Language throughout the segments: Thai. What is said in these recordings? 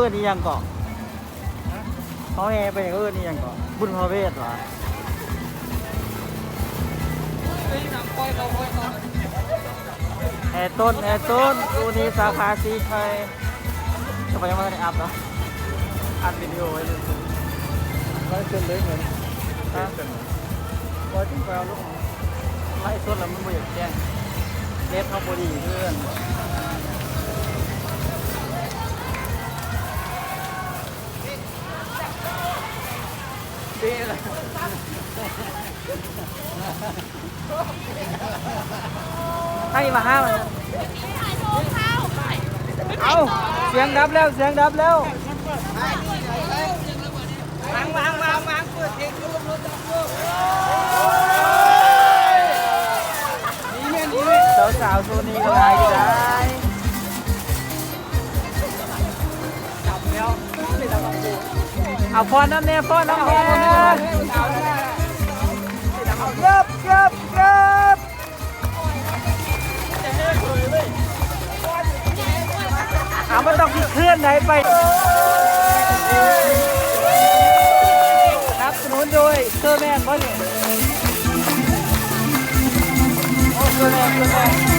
อื่นนี่ยังเกาะเขาแห่ไปอย่างอื่นนี่ยังเกาะบุญพระเวทวะแห่ต้นดูนี่สาขาสีไทยทำไมยังไม่ได้อัพเนาะอัดวิดีโอไว้เลยไม่เกินเลยเหมือนนะพอจิ้งไปเอาลูกไล่ต้นแล้วมันไม่อยากแจ้งเล็บเขาพอดีเพื่อนให้มาห้ามันเอาเสียงดับแล้ววางเปิดเพลงสาวโซนีก็ได้จับแล้วเอาฟอนน้ำเนี่ยเก็บมันต้องเคลื่อนไหนไปครับสนุนโดยเซอร์แมนบอสเนี่ยโอ้เซอร์แมน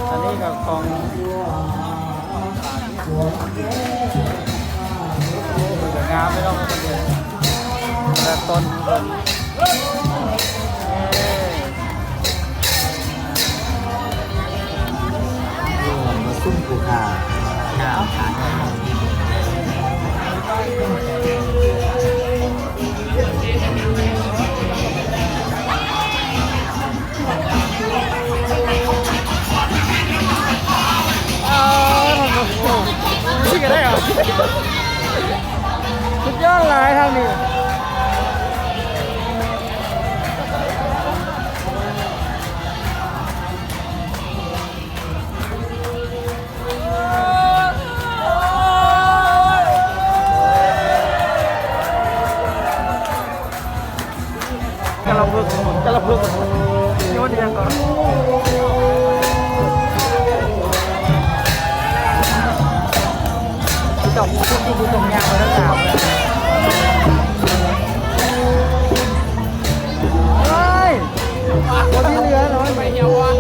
อันนี้กับของงามไม่ต้องแต่ต้นมาซุ่มผูกขาหนาวขาดชื่อกันได้เหรอสุดยอดเลยทางนี้กระเพื่อโยนยังก่อนจบทุกที่ดูตรงยางไปแล้วสาวเฮ้ยคนที่เหลือน้อยไปเยาวะ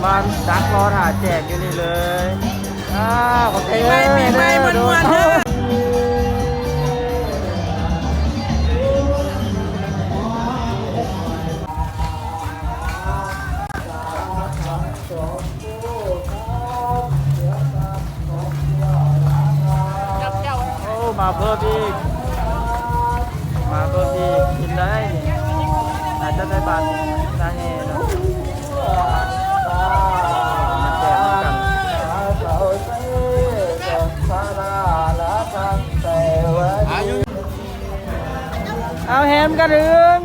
มันดักรอถ่าแจกอยู่นี่เลยโอเคไม่มันโอ้มาเพิ่มอีกกินได้อาจจะได้บานได้แน่เนาะเอาแฮมกระดึง